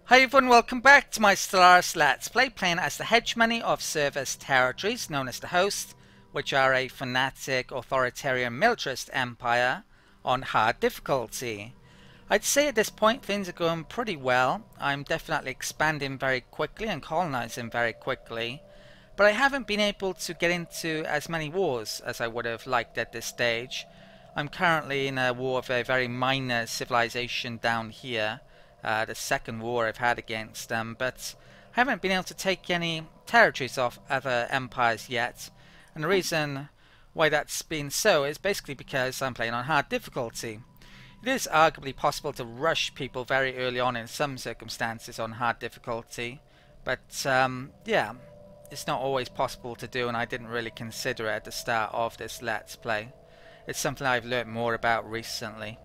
Hi everyone, welcome back to my Stellaris Let's Play, playing as the hegemony of service territories known as the H.O.S.T, which are a fanatic, authoritarian, militarist empire on hard difficulty. I'd say at this point things are going pretty well. I'm definitely expanding very quickly and colonizing very quickly, but I haven't been able to get into as many wars as I would have liked at this stage. I'm currently in a war of a very minor civilization down here. The second war I've had against them, but I haven't been able to take any territories off other empires yet. And the reason why that's been so is basically because I'm playing on hard difficulty. It is arguably possible to rush people very early on in some circumstances on hard difficulty, but yeah, it's not always possible to do, and I didn't really consider it at the start of this Let's Play. It's something I've learnt more about recently.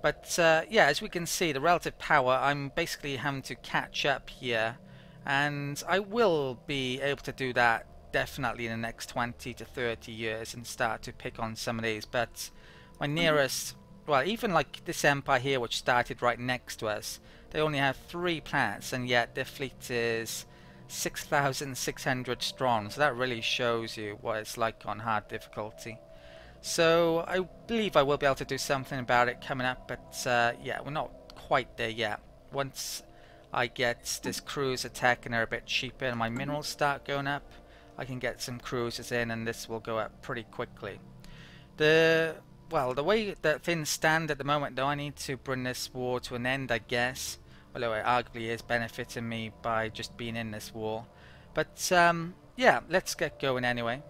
But yeah, as we can see, the relative power, I'm basically having to catch up here, and I will be able to do that definitely in the next 20 to 30 years and start to pick on some of these. But my nearest, well, even like this empire here, which started right next to us, they only have 3 planets, and yet their fleet is 6,600 strong, so that really shows you what it's like on hard difficulty. So I believe I will be able to do something about it coming up, but yeah, we're not quite there yet. Once I get this cruiser tech and they're a bit cheaper and my minerals start going up, I can get some cruisers in and this will go up pretty quickly. Well, the way that things stand at the moment though, I need to bring this war to an end, I guess. Although it arguably is benefiting me by just being in this war. But yeah, let's get going anyway.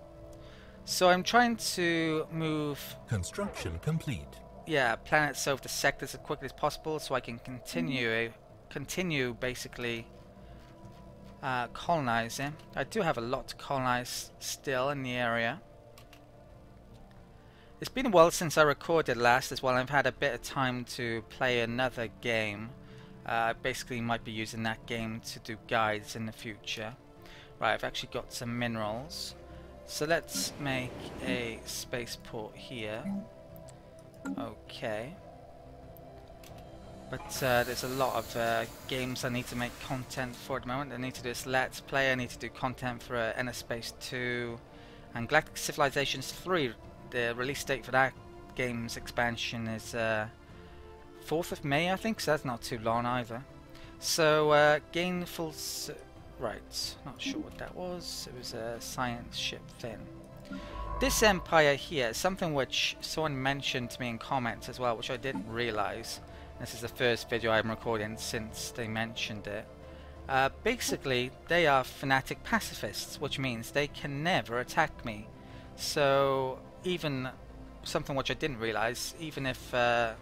So I'm trying to move construction complete. Yeah, planets over the sectors as quickly as possible, so I can continue basically colonizing. I do have a lot to colonize still in the area. It's been a while since I recorded last as well. I've had a bit of time to play another game. I basically might be using that game to do guides in the future. Right, I've actually got some minerals. So let's make a spaceport here. Okay. But there's a lot of games I need to make content for at the moment. I need to do this Let's Play, I need to do content for Inner Space 2 and Galactic Civilizations 3. The release date for that game's expansion is 4th of May, I think, so that's not too long either. So gainful... Right, not sure what that was. It was a science ship thing. This empire here, something which someone mentioned to me in comments as well, which I didn't realise. This is the first video I'm recording since they mentioned it. Basically, they are fanatic pacifists, which means they can never attack me. So, even something which I didn't realise, even if, yeah,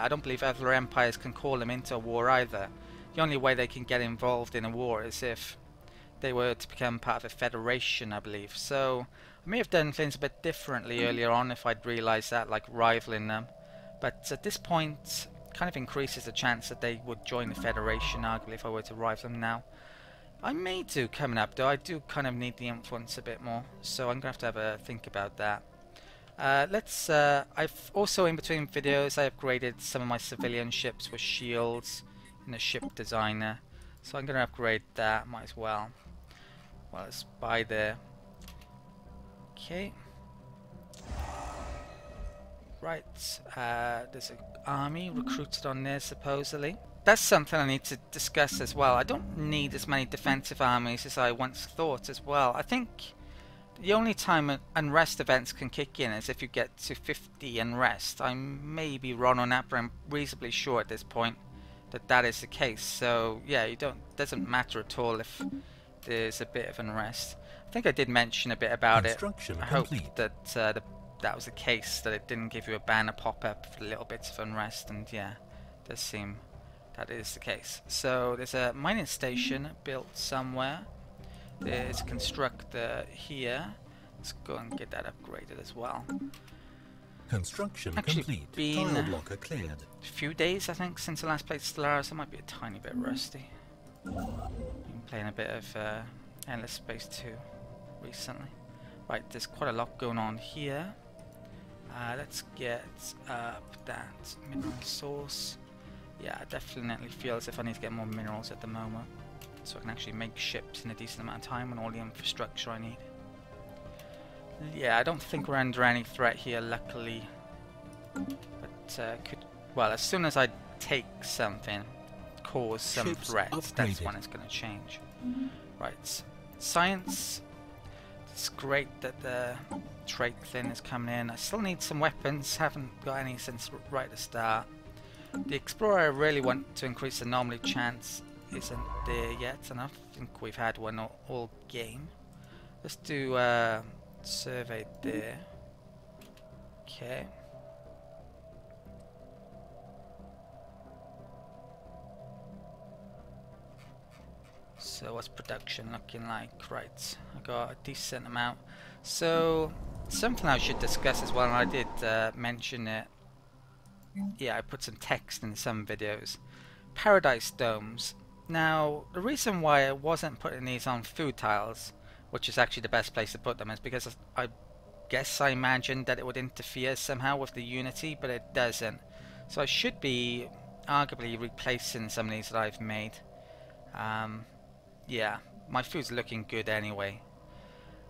I don't believe other empires can call them into a war either. The only way they can get involved in a war is if they were to become part of a federation, I believe. So I may have done things a bit differently earlier on if I'd realised that, like rivaling them. But at this point, kind of increases the chance that they would join the federation, arguably, if I were to rival them now. I may do coming up, though. I do kind of need the influence a bit more, so I'm going to have a think about that. I've also, in between videos, I upgraded some of my civilian ships with shields in the ship designer. So I'm going to upgrade that, might as well. Well, let's buy there. Okay. Right, there's an army recruited on there supposedly. That's something I need to discuss as well. I don't need as many defensive armies as I once thought as well. I think the only time unrest events can kick in is if you get to 50 unrest. I may be wrong on that, but I'm reasonably sure at this point that that is the case. So yeah, doesn't matter at all if there's a bit of unrest. I think I did mention a bit about it. I hope that that was the case, that it didn't give you a banner pop-up for little bits of unrest, and yeah, it does seem that is the case. So there's a mining station built somewhere. There's a constructor here. Let's go and get that upgraded as well. Construction actually complete. Been Tile blocker cleared. A few days, I think, since I last played Stellaris. I might be a tiny bit rusty. Been playing a bit of Endless Space 2 recently. Right, there's quite a lot going on here. Let's get up that mineral source. Yeah, I definitely feel as if I need to get more minerals at the moment, so I can actually make ships in a decent amount of time and all the infrastructure I need. Yeah, I don't think we're under any threat here, luckily. But well, as soon as I take something, cause some Ships threats, that's upgraded. when it's going to change. Right, science. It's great that the trait thing is coming in. I still need some weapons, haven't got any since right at the start. The explorer I really want to increase the anomaly chance isn't there yet, and I think we've had one all game. Let's do survey there. Okay. So what's production looking like? Right, I got a decent amount. So something I should discuss as well, and I did mention it. Yeah, I put some text in some videos. Paradise domes. Now, the reason why I wasn't putting these on food tiles, which is actually the best place to put them, is because I guess I imagined that it would interfere somehow with the Unity, but it doesn't. So I should be arguably replacing some of these that I've made. Yeah, my food's looking good anyway.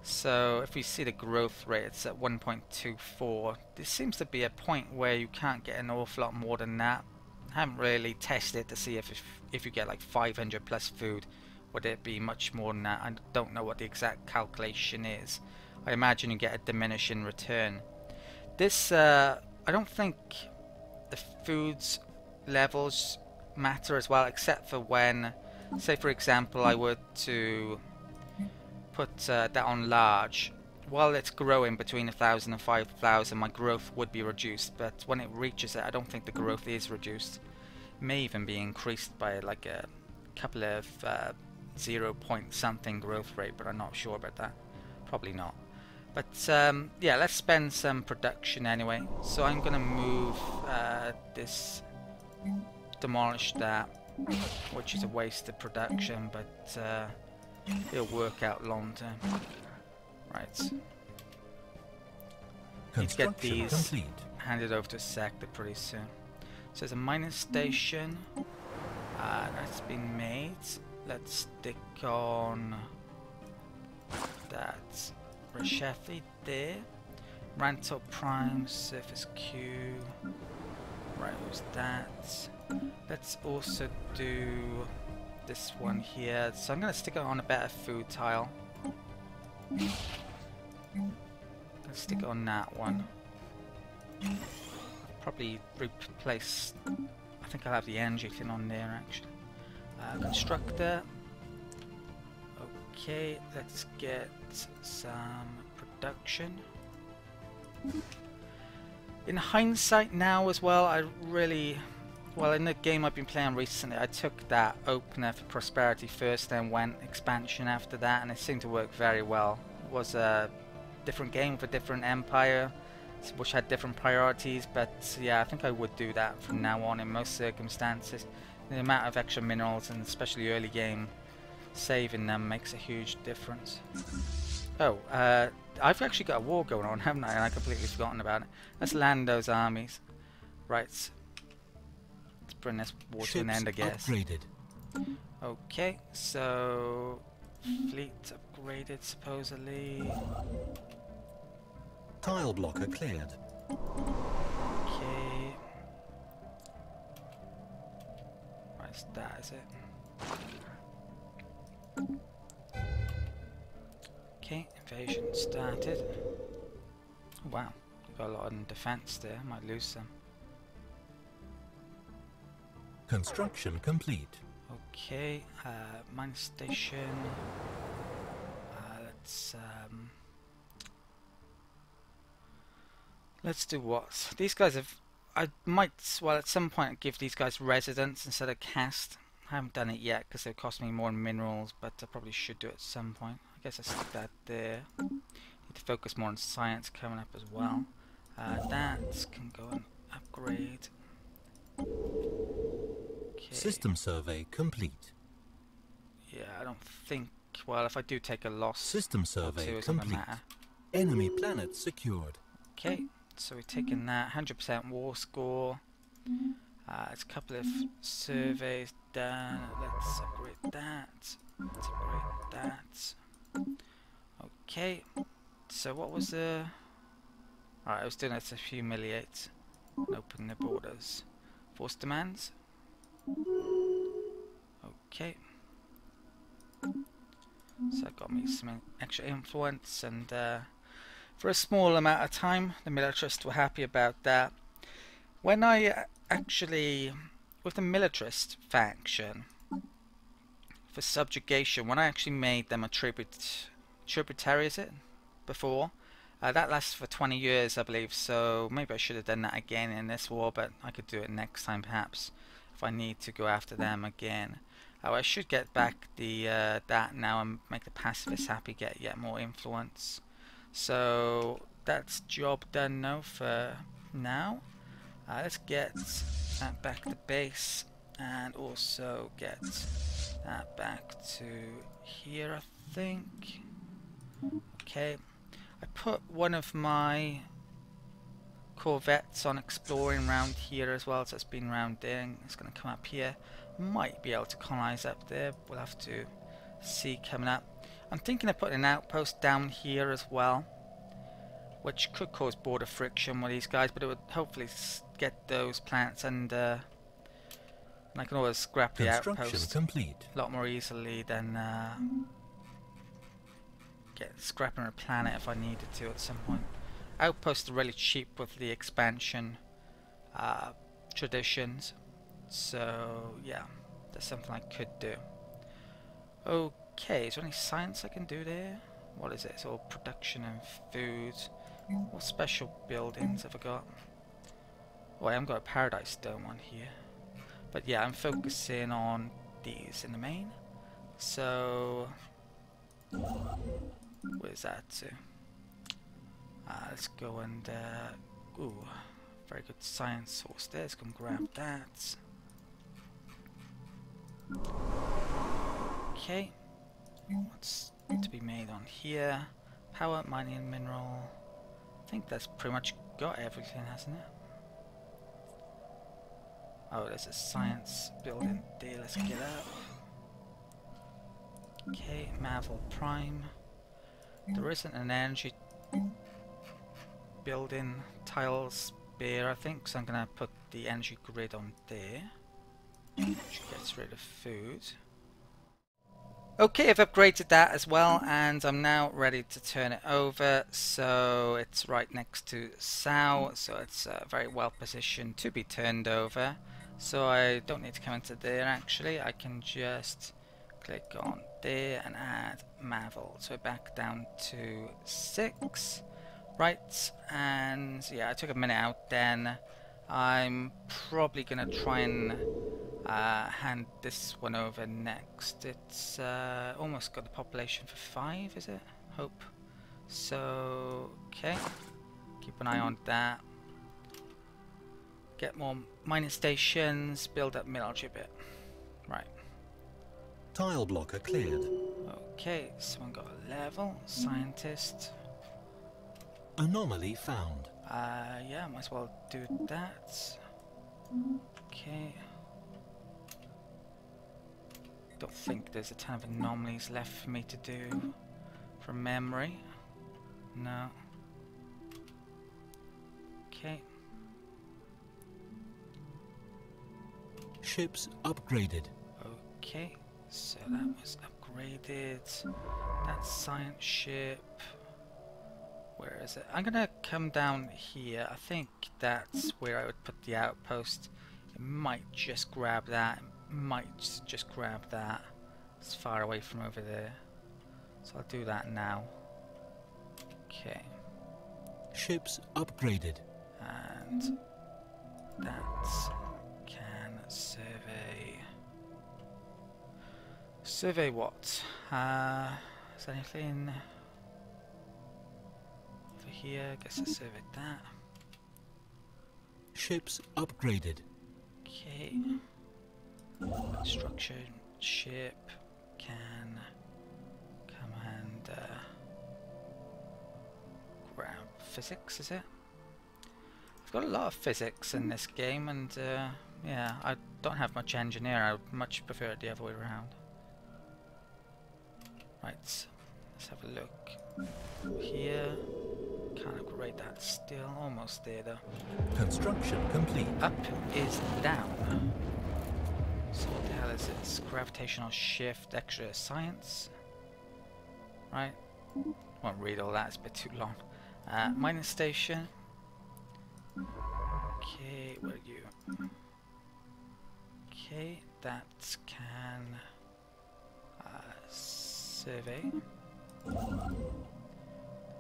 So if we see the growth rate, it's at 1.24. This seems to be a point where you can't get an awful lot more than that. I haven't really tested to see if you get like 500 plus food, would it be much more than that? I don't know what the exact calculation is. I imagine you get a diminishing return. This, I don't think the food's levels matter as well, except for when, say for example, I were to put that on large. While it's growing between 1,000 and 5,000, my growth would be reduced, but when it reaches it, I don't think the growth is reduced. It may even be increased by like a couple of 0 point something growth rate, but I'm not sure about that. Probably not. But yeah, let's spend some production anyway. So I'm gonna move this, demolish that, which is a waste of production, but it'll work out long term. Right. Need to get these complete. handed over to a sector pretty soon. So there's a mining station that's been made. Let's stick on that Reshethi there. Ranto Prime, Surface Q. Right, who's that? Let's also do this one here. So I'm going to stick it on a better food tile. Let's stick it on that one. Probably replace. I think I'll have the energy thing on there actually. Constructor. Okay, let's get some production. In hindsight now as well, I really, well, in the game I've been playing recently, I took that opener for prosperity first, then went expansion after that, and it seemed to work very well. It was a different game with a different empire, which had different priorities, but yeah, I think I would do that from now on in most circumstances. The amount of extra minerals, and especially early game, saving them makes a huge difference. Oh, I've actually got a war going on, haven't I? And I've completely forgotten about it. Let's land those armies. Right. Let's bring this war to an end, I guess. Upgraded. Okay, so fleet upgraded supposedly. Tile blocker cleared. Okay. Right, that is it. Okay, invasion started. Oh, wow, got a lot in defense there. Might lose some. Construction complete. Okay, mine station. Let's do what? These guys have. I might, well, at some point give these guys residence instead of cast. I haven't done it yet because they cost me more in minerals, but I probably should do it at some point. I guess I stick that there. Need to focus more on science coming up as well. That can go and upgrade. Okay. System survey complete. Yeah, I don't think. Well, if I do take a loss, System survey it's not gonna complete. matter. Enemy planet secured. Okay, so we're taking that 100% war score. There's a couple of surveys done. Let's upgrade that. Let's upgrade that. Okay. So what was the... Alright, I was doing that to humiliate and open the borders. Force demands. Okay. So that got me some extra influence, and for a small amount of time the militarists were happy about that. When I actually, with the militarist faction, for subjugation, when I actually made them a tributary, is it? Before? That lasted for 20 years, I believe, so maybe I should have done that again in this war, but I could do it next time perhaps, if I need to go after them again. Oh, I should get back the that now and make the pacifists happy, get yet more influence. So that's job done now for now. Let's get that back to base, and also get that back to here, I think. Okay, I put one of my corvettes on exploring around here as well, so it's been round there. It's going to come up here. Might be able to colonize up there. We'll have to see coming up. I'm thinking of putting an outpost down here as well, which could cause border friction with these guys, but it would hopefully get those planets under. And I can always scrap the outpost complete. a lot more easily than scrapping a planet if I needed to at some point. Outposts are really cheap with the expansion traditions, so yeah, that's something I could do. Okay, is there any science I can do there? What is it? It's all production and food. What special buildings have I got? Oh, I haven't got a paradise dome on here. But yeah, I'm focusing on these in the main. So, where's that to? Let's go and, ooh, very good science source there. Let's go and grab that. Okay, what's to be made on here? Power, mining and mineral. I think that's pretty much got everything, hasn't it? Oh, there's a science building there. Let's get up. Okay, Marvel Prime. There isn't an energy building tiles there, I think, so I'm going to put the energy grid on there, which gets rid of food. Okay, I've upgraded that as well, and I'm now ready to turn it over. So it's right next to Sao, so it's very well positioned to be turned over. So I don't need to come into there actually, I can just click on there and add Marvel. So back down to 6. Right, and yeah, I took a minute out then. I'm probably going to try and hand this one over next. It's almost got the population for 5, is it? Hope. So, okay. Keep an eye on that. Get more mining stations, build up military a bit. Right. Tile blocker cleared. Okay, someone got a level. Scientist. Anomaly found. Yeah, might as well do that. Okay. Don't think there's a ton of anomalies left for me to do from memory. No. Okay. Ships upgraded. Okay, so that was upgraded. That science ship. Where is it? I'm gonna come down here. I think that's where I would put the outpost. It might just grab that. It might just grab that. It's far away from over there. So I'll do that now. Okay. Ships upgraded. And that can survey. Survey what? Is there anything over here? Guess I surveyed that. Ships upgraded. Okay. Construction ship can come and grab physics, is it? I've got a lot of physics in this game, and Yeah, I don't have much engineer. I would much prefer it the other way around. Right, let's have a look. Here, can't upgrade that still. Almost there though. Construction complete. Up is down. So what the hell is this? Gravitational shift, extra science. Right. Won't read all that, it's a bit too long. Mining station. Okay, where are you? Okay, that can survey.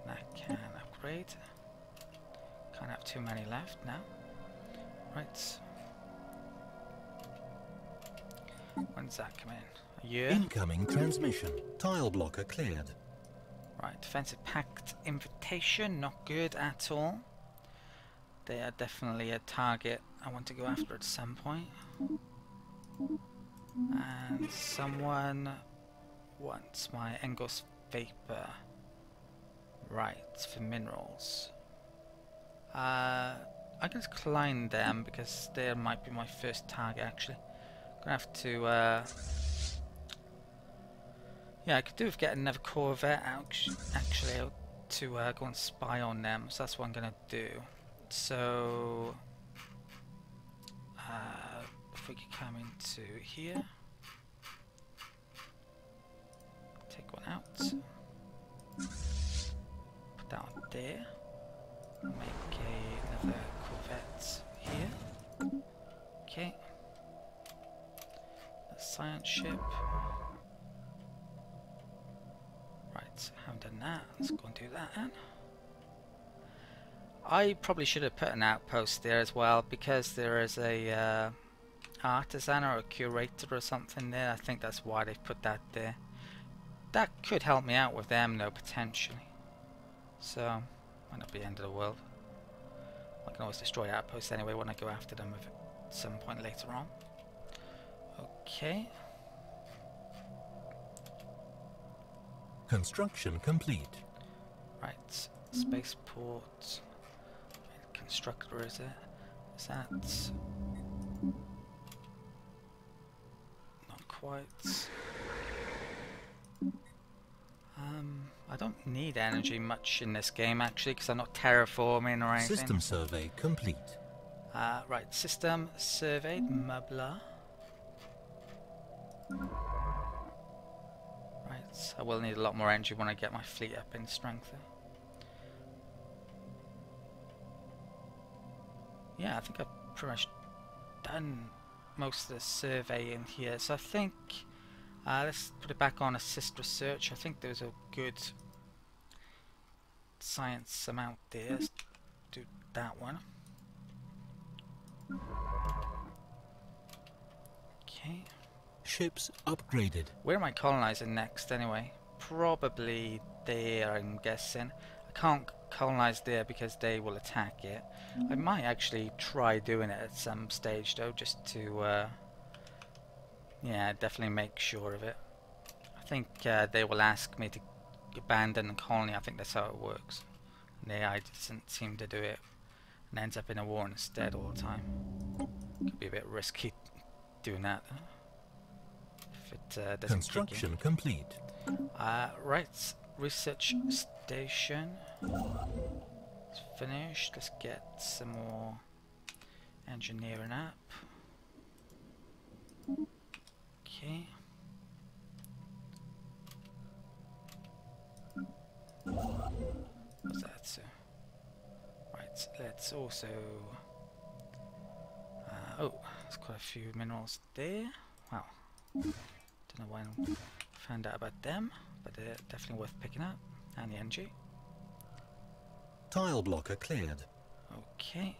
That can upgrade. Can't have too many left now. Right. When's that come in? A year? Incoming transmission. Tile blocker cleared. Right, defensive pact invitation, not good at all. They are definitely a target I want to go after at some point. And someone wants my Engos vapor. Right, for minerals. I can decline them because they might be my first target actually. Gonna have to yeah, I could do with getting another Corvette actually to go and spy on them, so that's what I'm gonna do. So if we could come into here, take one out, put that on there, make another Corvette here. Okay, a science ship. Right, haven't done that. Let's go and do that then. I probably should have put an outpost there as well, because there is a artisan or a curator or something there. I think that's why they've put that there. That could help me out with them though, potentially. So, might not be the end of the world. I can always destroy outposts anyway when I go after them at some point later on. Okay. Construction complete. Right, spaceport. Constructor, is it? Is that? Not quite. I don't need energy much in this game actually, because I'm not terraforming or anything. System survey complete. Right, system surveyed, Mubla. Right, I will need a lot more energy when I get my fleet up in strength though. Yeah, I think I've pretty much done most of the survey in here, so I think let's put it back on assist research. I think there's a good science amount there. Let's do that one. Okay. Ships upgraded. Where am I colonizing next anyway? Probably there, I'm guessing. I can't colonize there because they will attack it. I might actually try doing it at some stage though, just to yeah, definitely make sure of it. I think they will ask me to abandon the colony. I think that's how it works. And the AI doesn't seem to do it and ends up in a war instead all the time. Could be a bit risky doing that though. It doesn't Construction complete. right, research station. It's finished. Let's get some more engineering up. Okay. What's that? So, right, let's also. Oh, there's quite a few minerals there. Wow. Don't know when I found out about them, but they're definitely worth picking up. And the NG. Tile blocker cleared. Okay.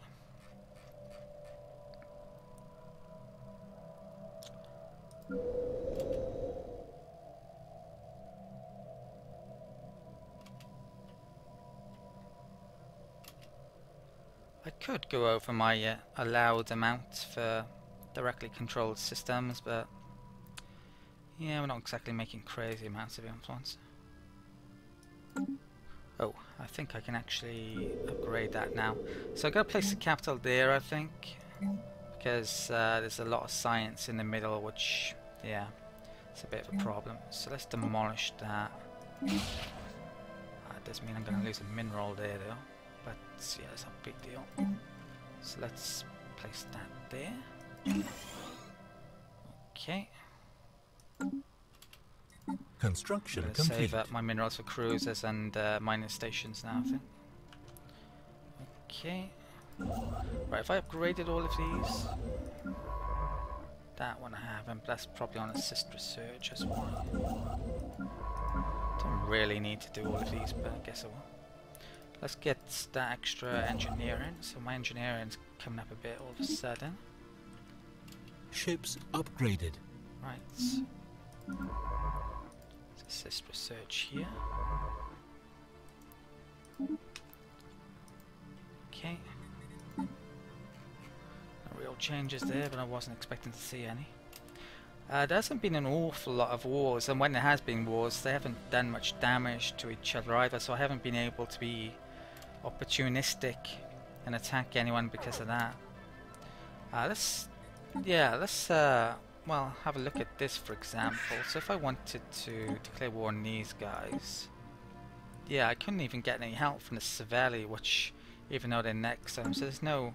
I could go over my allowed amount for directly controlled systems, but yeah, we're not exactly making crazy amounts of influence. Oh, I think I can actually upgrade that now. So I gotta place the capital there, I think. because there's a lot of science in the middle, which, yeah, it's a bit of a problem. So let's demolish that. That does mean I'm going to lose a mineral there though, but yeah, it's a big deal. So let's place that there. Okay. Construction I'm complete. save up my minerals for cruisers and mining stations now, I think. Okay. Right, if I upgraded all of these, that one I haven't, but that's probably on assist research as well. Don't really need to do all of these, but I guess I will. Let's get that extra engineering. So my engineering's coming up a bit all of a sudden. Ships upgraded. Right. Let's assist research here. Okay. No real changes there, but I wasn't expecting to see any. There hasn't been an awful lot of wars, and when there has been wars, they haven't done much damage to each other either, so I haven't been able to be opportunistic and attack anyone because of that. Let's well, have a look at this, for example. So if I wanted to declare war on these guys, yeah, I couldn't even get any help from the Savelli, which, even though they're next to them, so there's no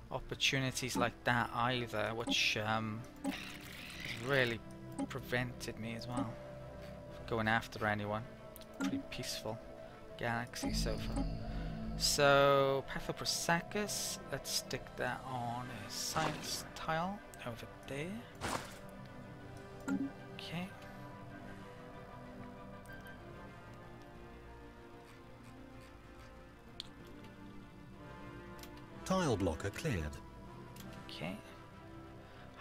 opportunities like that either, which has really prevented me as well going after anyone. Pretty peaceful galaxy so far. So Pathoprosacus, let's stick that on a science tile over there. Okay. Tile blocker cleared. Okay.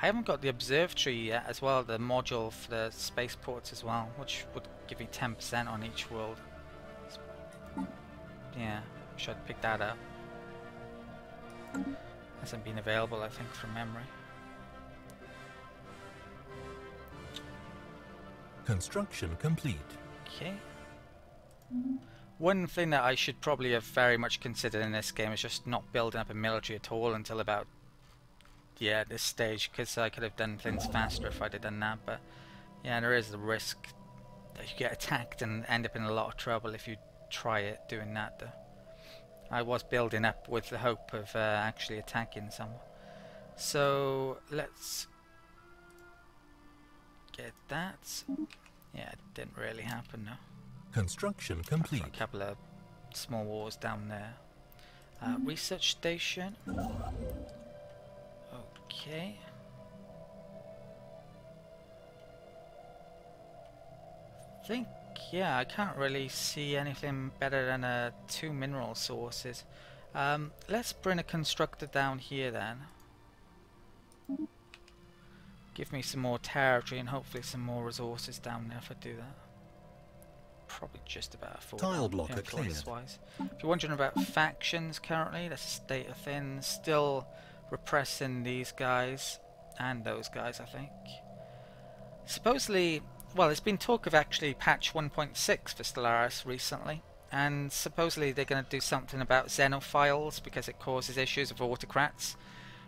I haven't got the observatory yet as well, the module for the spaceports as well, which would give me 10% on each world. Yeah, should pick that up. Hasn't been available, I think, from memory. Construction complete. Okay. One thing that I should probably have very much considered in this game is just not building up a military at all until about, yeah, this stage, because I could have done things faster if I'd have done that, but yeah, there is the risk that you get attacked and end up in a lot of trouble if you try it doing that though. I was building up with the hope of actually attacking someone. So let's get that. Yeah, it didn't really happen though. Construction complete. A couple of small wars down there. Research station. Okay. I think, yeah, I can't really see anything better than 2 mineral sources. Let's bring a constructor down here then. Give me some more territory and hopefully some more resources down there if I do that. Probably just about full tile blocker cleared. Wise. If you're wondering about factions currently, that's a state of things. Still repressing these guys and those guys, I think. Supposedly, well, there's been talk of actually patch 1.6 for Stellaris recently, and supposedly they're going to do something about xenophiles because it causes issues with autocrats,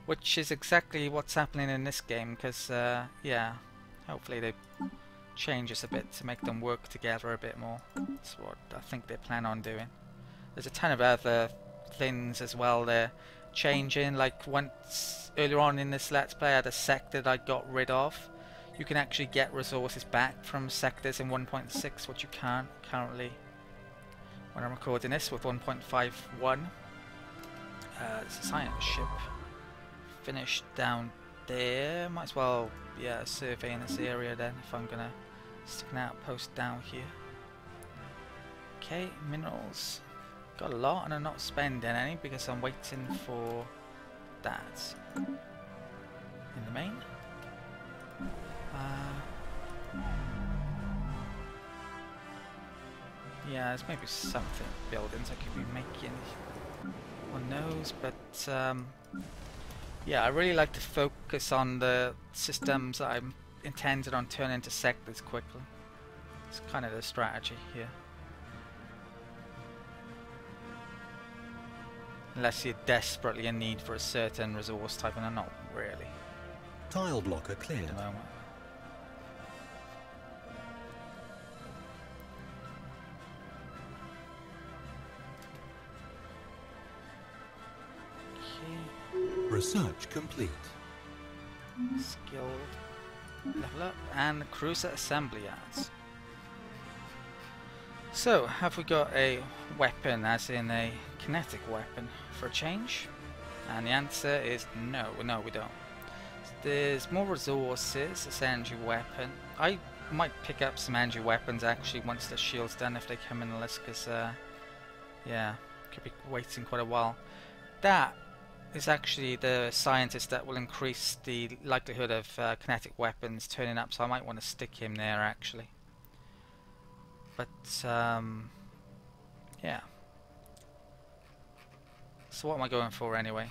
which is exactly what's happening in this game. Because yeah, hopefully they change this a bit to make them work together a bit more. That's what I think they plan on doing. There's a ton of other things as well they're changing, like once earlier on in this Let's Play I had a sector that I got rid of. You can actually get resources back from sectors in 1.6, which you can't currently when I'm recording this with 1.51. It's a science ship finished down there. Might as well, yeah, surveying this area then if I'm gonna stick an outpost down here. Okay, minerals. Got a lot and I'm not spending any because I'm waiting for that in the main. Yeah, there's maybe something buildings I could be making on those, but yeah, I really like to focus on the systems that I'm intended on turning into sectors quickly. It's kind of the strategy here. Unless you're desperately in need for a certain resource type, and I'm not really. Tile blocker cleared. At the moment. Okay. Research complete. Skilled. Level up. And cruiser assembly yards. So, have we got a weapon, as in a kinetic weapon, for a change? And the answer is no. No, we don't. There's more resources. It's an energy weapon. I might pick up some energy weapons actually once the shield's done if they come in the list, because yeah, could be waiting quite a while. That is actually the scientist that will increase the likelihood of kinetic weapons turning up, so I might want to stick him there actually. But yeah. So what am I going for anyway?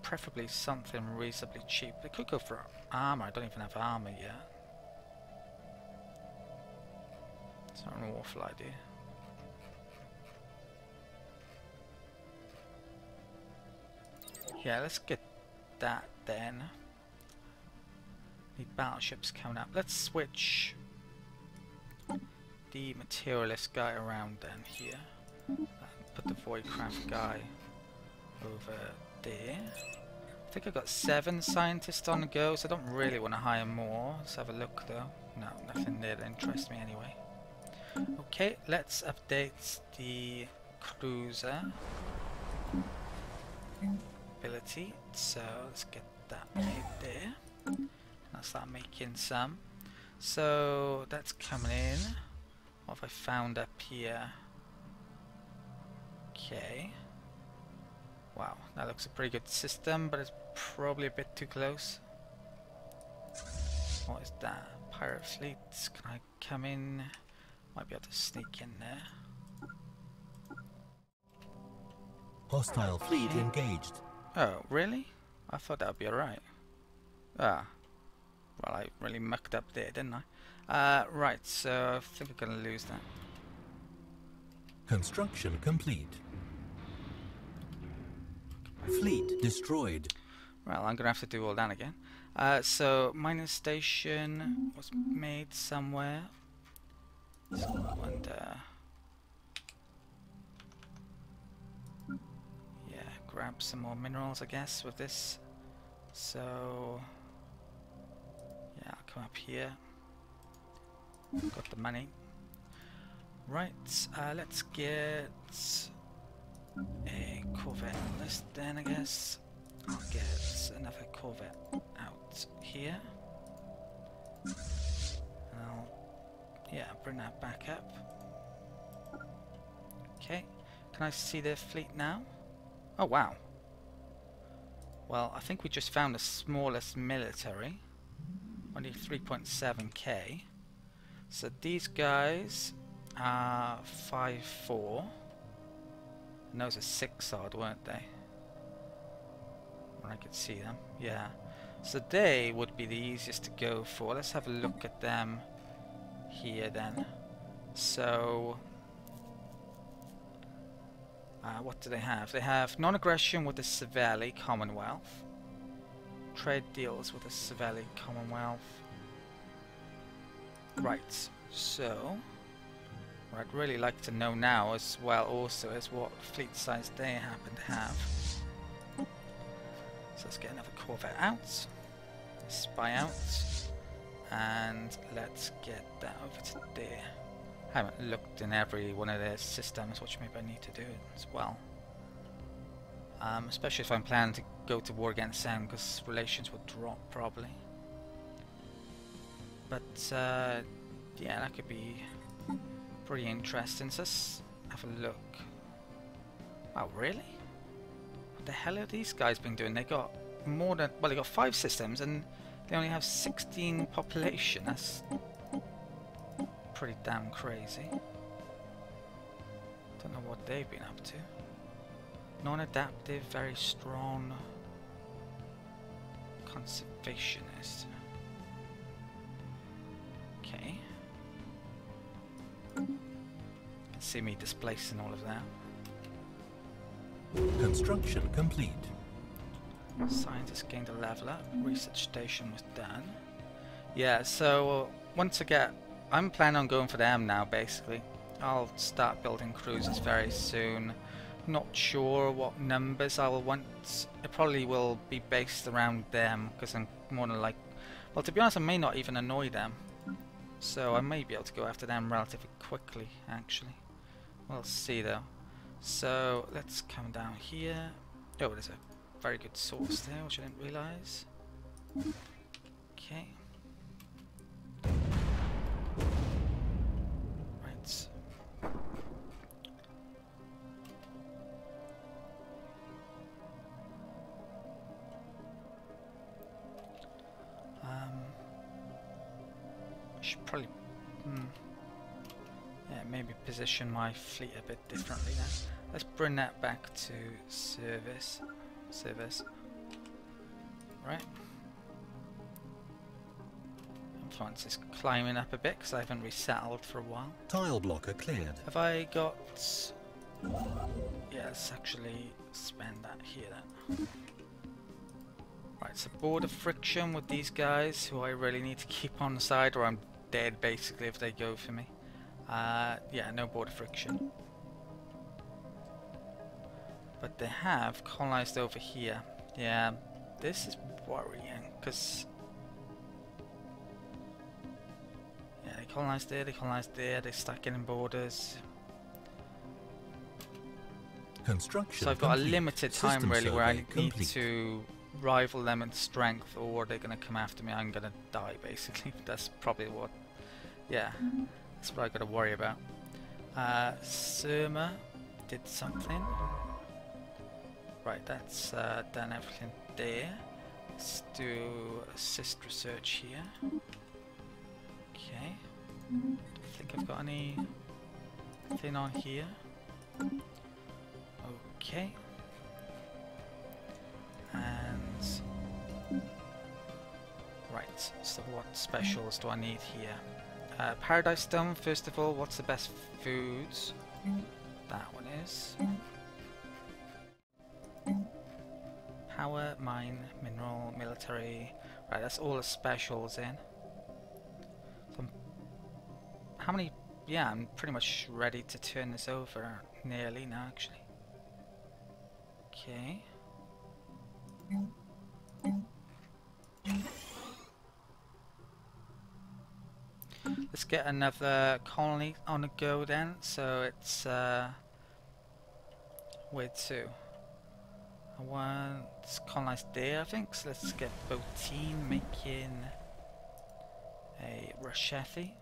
Preferably something reasonably cheap. They could go for armor. I don't even have armor yet. It's not an awful idea. Yeah, let's get that then. Need battleships coming up. Let's switch the materialist guy around then here. Put the Voidcraft guy over there. I think I've got 7 scientists on the go, so I don't really want to hire more. Let's have a look though. No, nothing there that interests me anyway. Okay, let's update the cruiser ability. So let's get that made there. I'll start making some. So that's coming in. What have I found up here? Okay. Wow, that looks a pretty good system, but it's probably a bit too close. What is that? Pirate fleets. Can I come in? Might be able to sneak in there. Hostile fleet engaged. Oh, really? I thought that would be alright. Ah. Well, I really mucked up there, didn't I? Right, so I think we're going to lose that. Construction complete. Fleet destroyed. Well, I'm going to have to do all that again. So, mining station was made somewhere. So I wonder... Yeah, grab some more minerals, I guess, with this. So... Yeah, I'll come up here. Got the money. Right, let's get a Corvette on the list then, I guess. I'll get another Corvette out here. And I'll, yeah, bring that back up. Okay, can I see the fleet now? Oh, wow. Well, I think we just found the smallest military. Only 3.7k. So these guys are 5'4". And those are 6 odd, weren't they? When I could see them. Yeah. So they would be the easiest to go for. Let's have a look at them here then. So what do they have? They have non-aggression with the Savelli Commonwealth. Trade deals with the Savelli Commonwealth. Right, so what I'd really like to know now as well also is what fleet size they happen to have. So let's get another Corvette out, spy out, and let's get that over to there. I haven't looked in every one of their systems, which maybe I need to do as well. Especially if I'm planning to go to war against them, because relations will drop probably. But yeah, that could be pretty interesting. So let's have a look. Wow, really? What the hell are these guys been doing? They got more than, well, they got 5 systems and they only have 16 population. That's pretty damn crazy. Don't know what they've been up to. Non-adaptive, very strong. Conservationist. Okay. You can see me displacing all of that. Construction complete. Scientist gained a level up. Research station was done. Yeah, so once I get... I'm planning on going for them now, basically. I'll start building cruisers very soon. Not sure what numbers I will want. It probably will be based around them, because I'm more than like... Well, to be honest, I may not even annoy them. So I may be able to go after them relatively quickly, actually. We'll see, though. So, let's come down here. Oh, there's a very good source there, which I didn't realise. Okay. Right. I should probably... yeah, maybe position my fleet a bit differently now. Let's bring that back to service. Right. Influence is climbing up a bit because I haven't resettled for a while. Tile blocker cleared. Have I got... yeah, let's actually spend that here then. Right, so border friction with these guys who I really need to keep on the side, or I'm dead basically if they go for me. Yeah, no border friction. But they have colonized over here. Yeah, this is worrying, because... yeah, they colonized there, they start getting borders. Construction So I've got complete. a limited time System really where I survey need complete. to rival them in strength, or they're going to come after me. I'm going to die basically. That's probably what... yeah, that's what I've got to worry about. Surma did something. Right, that's done everything there. Let's do assist research here. Okay. Don't think I've got anything on here. Okay. And right, so what specials do I need here? Paradise Stone, first of all. What's the best foods? That one is. Power, mine, mineral, military. Right, that's all the specials in. So how many? Yeah, I'm pretty much ready to turn this over. Nearly now, actually. Okay. Let's get another colony on the go then. So it's where to? I want colonized there, I think. So let's get Boteen making a Rashethi.